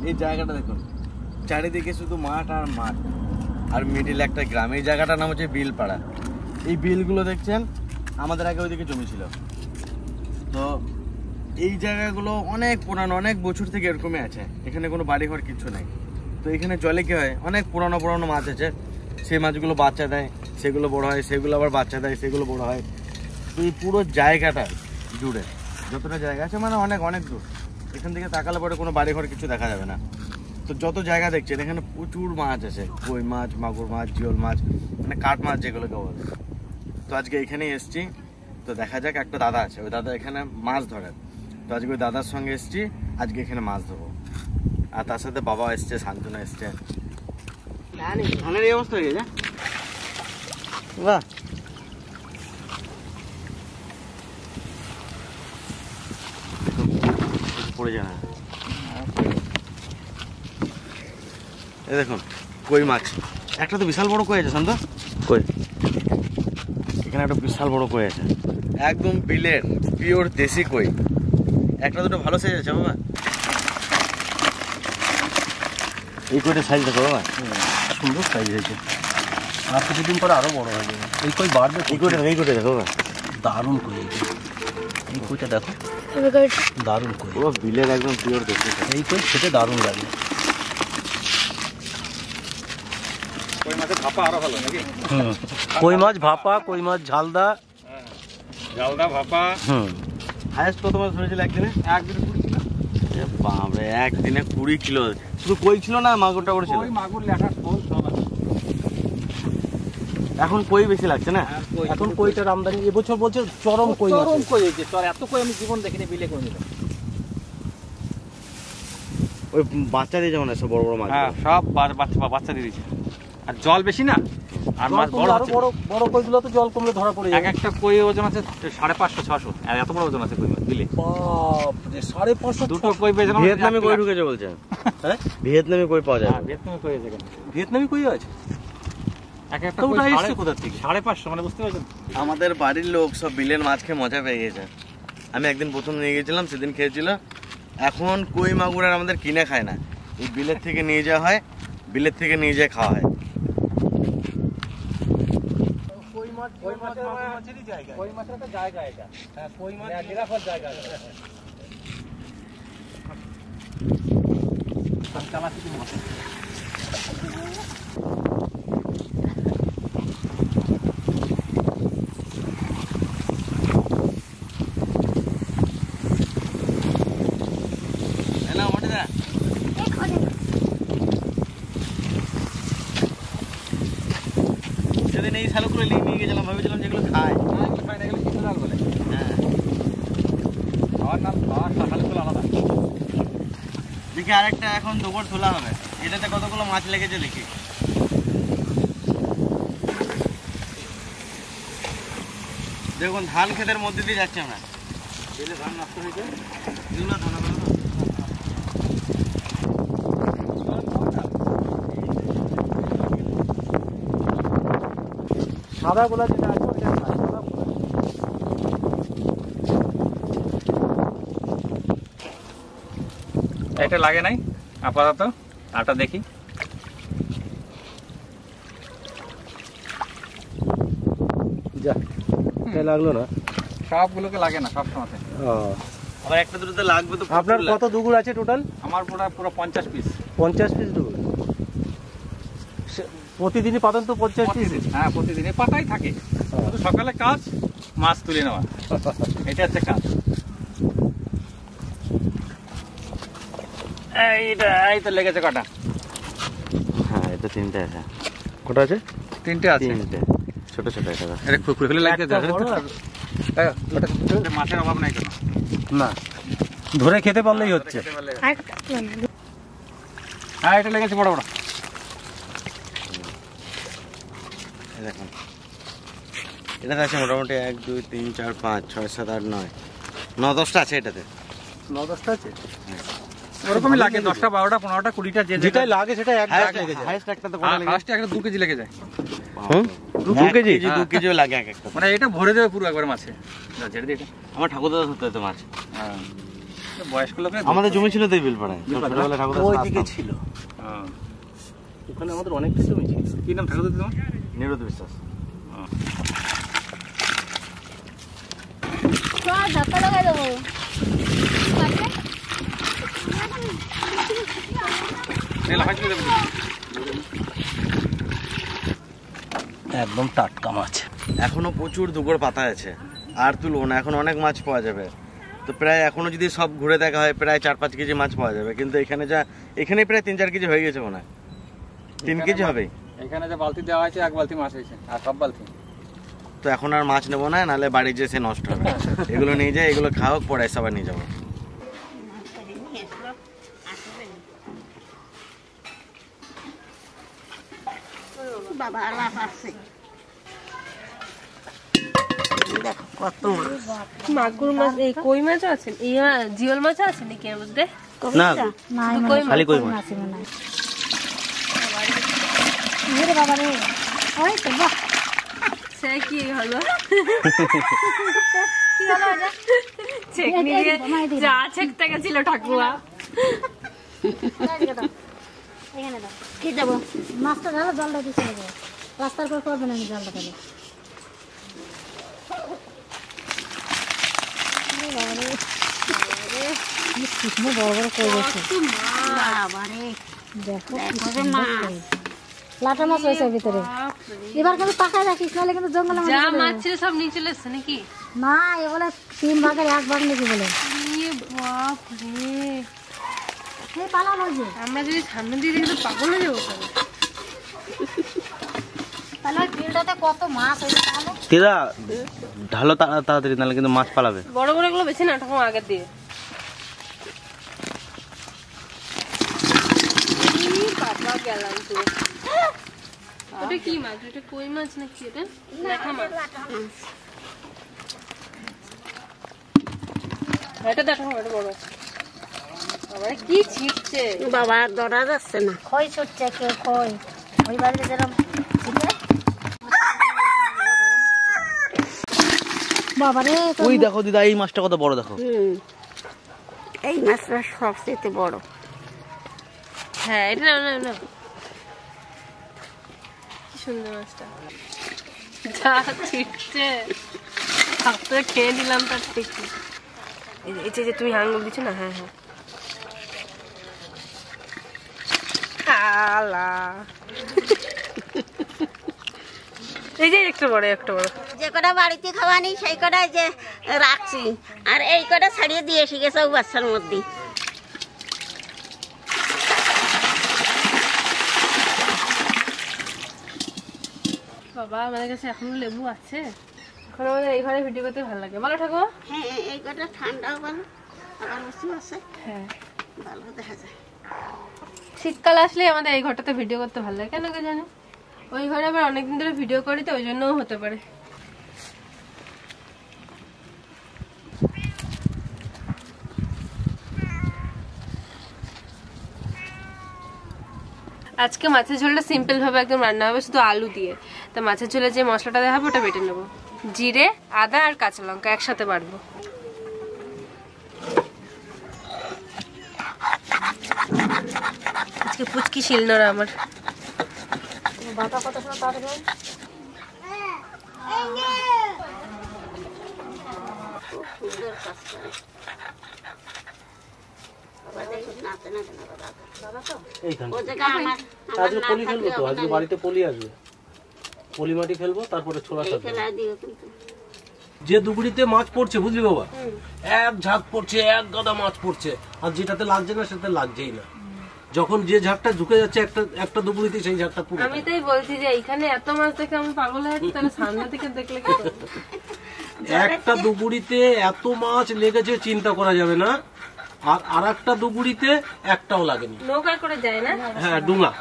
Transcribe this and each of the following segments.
এই জায়গাটা দেখুন, চারিদিকে শুধু মাঠ আর মাঠ, আর মিডিল একটা গ্রাম। এই জায়গাটার নাম হচ্ছে বিলপাড়া। এই বিলগুলো দেখছেন আমাদের আগে ওইদিকে জমি ছিল। তো এই জায়গাগুলো অনেক পুরানো, অনেক বছর থেকে এরকমই আছে। এখানে কোনো বাড়িঘর কিছু নেই। তো এখানে জলে কী হয়, অনেক পুরানো পুরানো মাছ আছে, সেই মাছগুলো বাচ্চা দেয়, সেগুলো বড় হয়, সেগুলো আবার বাচ্চা দেয়, সেগুলো বড় হয়। তো এই পুরো জায়গাটা জুড়ে যতটা জায়গা আছে, মানে অনেক অনেক দূর। এখান থেকে তাকালে পরে কোনো বাড়িঘর কিছু দেখা যাবে না। তো যত জায়গা দেখছেন এখানে প্রচুর মাছ আছে, কই মাছ, মাগুর মাছ, জিওল মাছ, মানে কাঠ মাছ যেগুলোকে বলে। তো আজকে এখানেই এসছি। তো দেখা যাক, একটা দাদা আছে, ওই দাদা এখানে মাছ ধরে। তো আজকে ওই দাদার সঙ্গে এসছি, আজকে এখানে মাছ ধরবো। আর তার সাথে বাবা এসছে, শান্তনা এসছে। ধানের এই অবস্থা হয়ে গেছে, বাহ। পড়ে যায় না। এই দেখুন কই মাছ, একটা তো বিশাল বড় কই আছে শান্ত, কই এখানে একটা বিশাল বড় কই আছে, একদম বিলের পিওর দেশি কই। একটা দুটো ভালো সাইজ আছে বাবা। এই কইটার সাইজ দেখো বাবা, সুন্দর সাইজ হয়েছে। আর কিছুদিন পরে আরো বড় হয়ে যাবে। এই কই বাড়বে। এই কইটা দেখো বাবা, দারুণ কই। এই কইটা দেখো, দারুণ কই, পুরো বিলের একদম পিওর দেশি। এই কই খেতে দারুণ লাগে। কই মাছের ভাপা আরো ভালো নাকি? কই মাছ ভাপা, কই মাছ ঝালদা, ঝালদা ভাপা। হাইয়েস্ট কত মাছ ধরেছিল একদিনে? একদিনে 20 কিলো। বাপরে, একদিনে 20 কিলো। শুধু কই ছিল না, মাগুরটা করেছিল? ওই মাগুর লেখা সব আছে। এখন কই বেশি লাগছে না? এখন কইটার আমদানি এবছর বলছে চরম কই। চরম কই হয়েছে, এত কই আমি জীবন দেখিনি বিলে করে নিলাম। ওই বাচ্চা দিয়ে যেমন আছে বড় বড় মাছ, হ্যাঁ সব বাচ্চা দিয়ে দিয়েছে। আর জল বেশি না, আর মাছ বড় আছে। বড় বড় কইগুলো তো জল কমলে ধরা পড়ে যায়। একটা কই ওজন আছে 550-600, আর এত বড় ওজন আছে কই মাছ বিলে। বাপ রে, 550 দুটো কই বেজে। ভিয়েতনামি কই ঢুকেছে বলছেন? হ্যাঁ, ভিয়েতনামি কই পাওয়া যায়। হ্যাঁ, ভিয়েতনামি কই আছে। ভিয়েতনামি কই আছে এক একটা কই। কোথা থেকে? 550, মানে বুঝতে পারছেন। আমাদের বাড়ির লোক সব বিলের মাছ খেয়ে মজা পেয়ে গেছে। আমি একদিন প্রথম নিয়ে গেছিলাম, সেদিন খেয়েছিল। এখন কই মাগুর আর আমাদের কিনে খায় না, এই বিলের থেকে নিয়ে যাওয়া হয়, বিলের থেকে নিয়ে যেয়ে খাওয়া হয়। কই মাছেরই জায়গা, কই মাছের একটা জায়গা এটা। হ্যাঁ, কই মাছ নিরাপদ জায়গা। চালাচ্ছি কি মাছ এই শালুকগুলো নিয়ে গেছিলাম, ভেবেছিলাম যেগুলো খায়। হ্যাঁ, আমার নাম শালুকগুলো আলাদা। দেখি আরেকটা এখন দুপুর তোলা হবে। এটাতে কতগুলো মাছ লেগেছে দেখি। দেখুন ধান ক্ষেতের মধ্যে দিয়ে যাচ্ছে আমরা। ধান নষ্ট হয়েছে, সাদা গোলা যেটা আছে ওইটা এটা লাগে নাই আপাতত। আটা দেখি, যা লাগলো না, সবগুলোকে লাগে না সব সময়। আবার একটা দুটোতে লাগবে তো। আপনার কত দুগুড় আছে টোটাল? আমার পুরো 50 পিস। 50 পিস দুগুড় প্রতিদিনই পাতেন তো? 50 পিস? হ্যাঁ, প্রতিদিনই পাতাই থাকে। শুধু সকালে কাজ মাছ তুলে নেওয়া, এটা হচ্ছে কাজ। এই তো লেগেছে কটা। হ্যাঁ, এটা 3টে আছে। কটা আছে? 3টে আছে, 3টে ছোট ছোট। এটা খুলে লাগছে। মাছের অভাব নাই কেন? না, ধরে খেতে পারলেই হচ্ছে। হ্যাঁ, এটা লেগেছে বড় বড়। দেখুন এটাতে আছে মোটামুটি 1 2 3 4 5 6 7 8 9 9-10টা আছে। এটাতে 9-10টা আছে। ওরকমই লাগে, 10টা 12টা 15টা 20টা যেটাই লাগে সেটা এক ভাগ লেগে যায়। হাইস্ট একটা তো কত লাগে? হাইস্ট একটা 2 কেজি লেগে যায়। 2 কেজি 2 কেজিও লাগে এক একটা। মানে এটা ভরে দেবে পুরো একবার মাছে। ছেড়ে দিই, এটা আমার ঠাকুরদাদা ধরতে হতো মাছ। হ্যাঁ, বয়স্ক লোক আমাদের জমি ছিল তো বিলপাড়ায়, ছোটবেলা ঠাকুর ওইদিকে ছিল। ওখানে আমাদের অনেকটা জমি ছিল। কি নাম ঠাকুর তোমার? নিরুদ্ধ বিশ্বাস। একদম টাটকা মাছ। এখনো প্রচুর দুপুর পাতা আছে, আর তুলবো না, এখন অনেক মাছ পাওয়া যাবে। তো প্রায় এখনো যদি সব ঘুরে দেখা হয় প্রায় 4-5 কেজি মাছ পাওয়া যাবে, কিন্তু এখানে প্রায় 3-4 কেজি হয়ে গেছে মনে হয়, 3 কেজি হবে। এখানে যে বালতি দেওয়া হয়েছে 1 বালতি মাছ হয়েছে, আর সব বালতি। তো এখন আর মাছ নেবো না, নাহলে বাড়ি যে সে নষ্ট হবে। এগুলো নিয়ে যাই, এগুলো খাওয়া পরে সবার নিয়ে যাবো। মাগুর মাছ, এই কই মাছও আছে, জিওল মাছ আছে নাকি এর মধ্যে? না, খালি কই মাছ। সে কি হলো? যা ছেকতে গেছিল ঠাকুয়া। কি দেবো? মাছটা ঢালো, জলটা দিতে হবে। রাস্তার পর করবেন আমি জলটা দেবো। বড় বড় করেছে। লাটা মাছ হয়েছে ভিতরে। এবার কিন্তু পাকায় রাখিস, নাহলে কিন্তু জঙ্গলে যা মাছ ছিল সব নিয়ে চলে এসছে নাকি? না, এ বলে 3 ভাগের 1 ভাগ নাকি বলে। বাপ রে, পালাম ওই যে। আমরা যদি সামনে দিয়ে দেখি তো পাগল হয়ে যাবো। তাহলে বিলটাতে কত মাছ হয়েছে তাহলে? দিদা ঢালো তাড়াতাড়ি, নাহলে কিন্তু মাছ পালাবে। বড় বড় গুলো বেশি না ঠাকুমা আগের দিয়ে। বাবা গেলাম তো। ওটা কি মাছ? ওটা কই মাছ নাকি? এটা দেখা মাছ। এটা দেখো, এটা বড়। বাবা কি ছিটছে বাবা, ধরা যাচ্ছে না। খই ছুটছে, কেউ খই ওই বাড়িতে যেরকম ছিটে। বাবা রে, ওই দেখো দিদা, এই মাছটা কত বড় দেখো। এই মাছটা সবচেয়ে বড়। হ্যাঁ, এটা না না, কি সুন্দর মাছটা। যা ছিটছে, হাতে খেয়ে নিলাম তার ঠিক। এই যে তুমি আঙুল দিচ্ছ না, হ্যাঁ হ্যাঁ। এই যে একটু বড়, একটু বড়। যে কটা বাড়িতে খাওয়া নেই সেই কটাই যে রাখছি, আর এই কটা ছাড়িয়ে দিয়ে এসে গেছে ও বাচ্চার মধ্যে। বাবা, আমাদের কাছে এখনো লেবু আছে। এখন আমাদের এই ঘরে ভিডিও করতে ভালো লাগে, বলো ঠাকুমা? হ্যাঁ, এই কটা ঠান্ডাও ভালো, আবার উঁচু আছে। হ্যাঁ, ভালো দেখা যায়। শীতকাল আসলে আমাদের এই ঘরটাতে ভিডিও করতে ভালো লাগে, কেন কে জানে। ওই ঘরে আবার অনেকদিন ধরে ভিডিও করি তো, ওই জন্যও হতে পারে। আজকে মাছের ঝোলটা সিম্পল ভাবে একদম রান্না হবে, শুধু আলু দিয়ে। তো মাছের ঝোলে যে মশলাটা দেখাবো ওটা বেটে নেবো। জিরে, আদা আর কাঁচা লঙ্কা একসাথে বাটবো। আজকে পুচকি শিলনোড়া আমার। বাটা কত সময় কাটবে? আজকে বাড়িতে পলি আসবে, পলি মাটি ফেলবো, তারপরে ছোলা সাথে যে দুগুড়িতে মাছ পড়ছে, বুঝলি বাবা, এক ঝাঁক পড়ছে, এক গাদা মাছ পড়ছে, আর যেটাতে লাগছে না সেটাতে লাগছেই না। যখন যে ঝাঁকটা ঝুঁকে যাচ্ছে একটা দুগুড়িতে, সেই ঝাঁকটা পুরো। আমি তাই বলছি যে এইখানে এত মাছ দেখে আমি পাগল হয়ে যাচ্ছি, তাহলে সামনে থেকে দেখলে কি করব? একটা দুগুড়িতে এত মাছ লেগেছে চিন্তা করা যাবে না। আর আরেকটা দুগুড়িতে একটাও লাগেনি। নৌকা করে যায় না? হ্যাঁ, ডুঙা।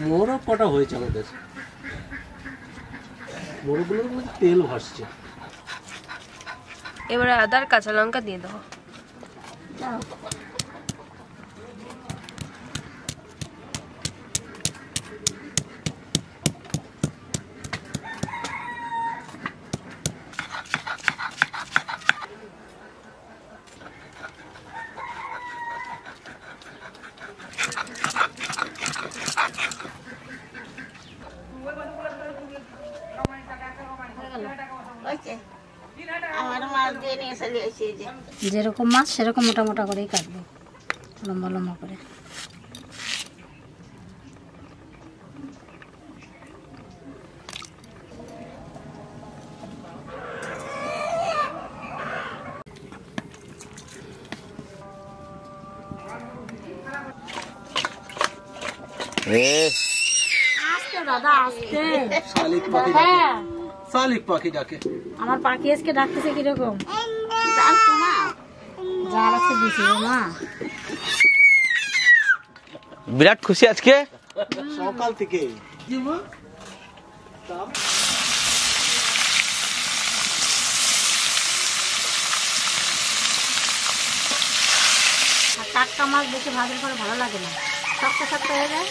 মোরগ কটা হয়েছে আমাদের, মোরগগুলোর মধ্যে তেল ভাসছে। এবারে আদার কাঁচা লঙ্কা দিয়ে দেবো। ফেলে আসি এই যে। যেরকম মাছ সেরকম মোটা মোটা করেই কাটবো, লম্বা লম্বা করে। আস্তে দাদা আস্তে। শালিক পাখি দাদা, ডাকে, শালিক পাখি ডাকে। আমার পাখি আজকে ডাকতেছে কিরকম? জাল তোমা জাল আছে দিছি মা। বিরাট খুশি আজকে সকাল থেকে আর টাটকা মাছ বেশি ভাজার পরে ভালো লাগে না, শক্ত শক্ত হয়ে যায়।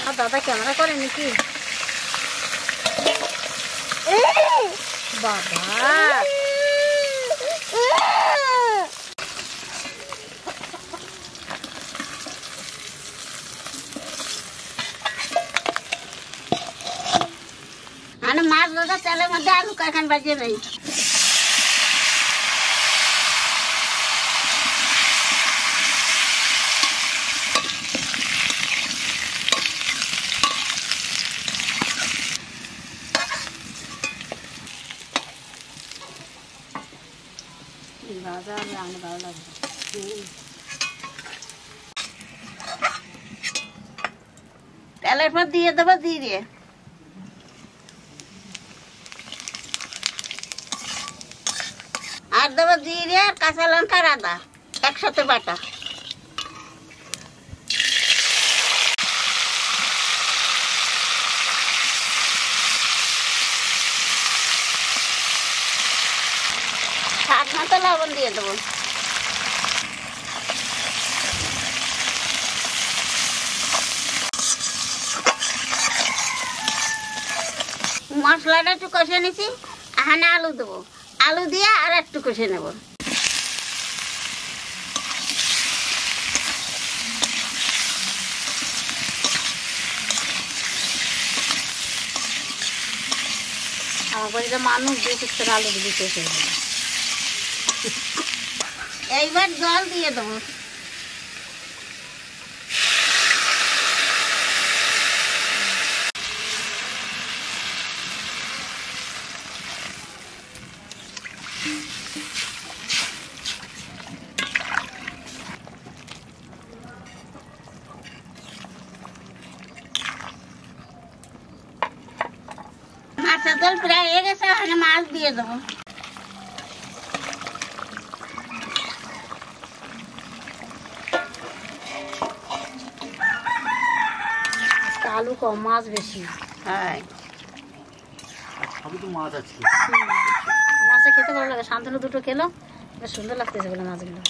আর দাদা ক্যামেরা করে নাকি? বাবা মানে মাছ দাদা তেলের মধ্যে আলু কাখান বাজিয়ে নেই। ভাজা আমার ভালো লাগে। তেলের পর দিয়ে দেবো জিরে, আর দেবো জিরে আর কাঁচা লঙ্কা আর আদা একসাথে বাটা। স্বাদ মতো লবণ দিয়ে দেবো। মশলাটা একটু কষে নিচ্ছি, এখানে আলু দেবো, আলু দিয়ে আর একটু কষে নেব। আমার বাড়িতে মানুষ দিয়ে কিছু আলু দিয়ে কষে দেবো। এইবার জল দিয়ে দেবো। মাছের জল প্রায় হয়ে গেছে, ওখানে মাছ দিয়ে দেবো। আলু কম মাছ বেশি। হ্যাঁ সবই তো মাছ আছে। মাছটা খেতে ভালো লাগে, শান্তনু দুটো খেলো, বেশ সুন্দর লাগতেছে বলে মাছগুলো।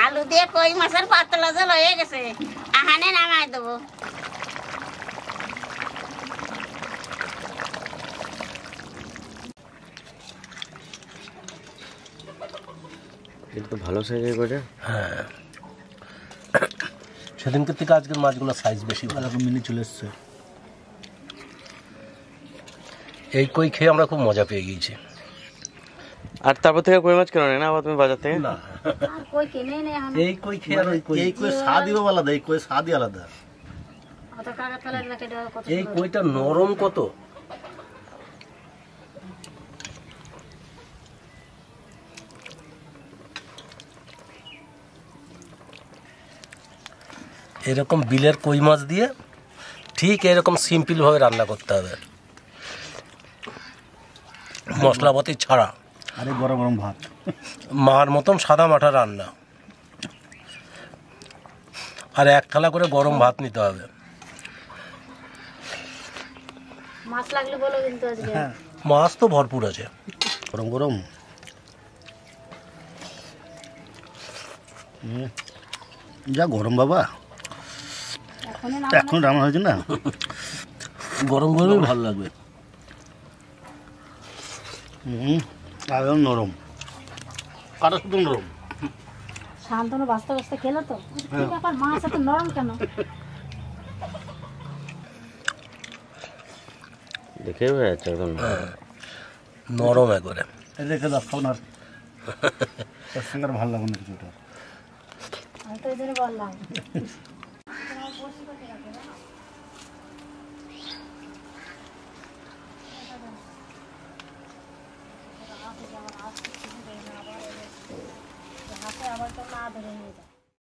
আলু দিয়ে কই মাছের পাতলা জল হয়ে গেছে, এখানে নামাই দেবো। এটা তো ভালো সাইজের করে। হ্যাঁ, সেদিনকে থেকে আজকের মাছগুলো সাইজ বেশি ভালো মিলে চলে এসছে। এই কই খেয়ে আমরা খুব মজা পেয়ে গিয়েছি। আর তারপর থেকে কই মাছ কেন না আবার তুমি বাজার থেকে? না, আর কই কিনেই নেই এখন। এই কই খেয়ে আর ওই কই, এই কই স্বাদই আলাদা, এই কই স্বাদই আলাদা। অত কাগজ ফেলে দিলে কেটে কত এই সুন্দর। কইটা নরম কত। এরকম বিলের কই মাছ দিয়ে ঠিক এরকম সিম্পল ভাবে রান্না করতে হবে, মশলাপাতি ছাড়া। আরে গরম গরম ভাত, মার মতন সাদা মাঠা রান্না, আর এক থালা করে গরম ভাত নিতে হবে। মাছ লাগলে বলো কিন্তু আজকে। মাছ তো ভরপুর আছে। গরম গরম। যা গরম বাবা, এখনই না এখন রান্না হয়েছে না, গরম গরমই ভালো লাগবে। একদম নরম, কাটা শুধু নরম। শান্তনু বাঁচতে বাঁচতে খেলো তো কি ব্যাপার মাছ এত নরম কেন? দেখে বোঝা যাচ্ছে একদম নরম একবারে। রেখে দাও, খাও না। তার সঙ্গে আর ভালো লাগবে না কিছুটা। আমি তো এই জন্য বললাম। হাতে আবার তো না ধরে নিয়ে যায়।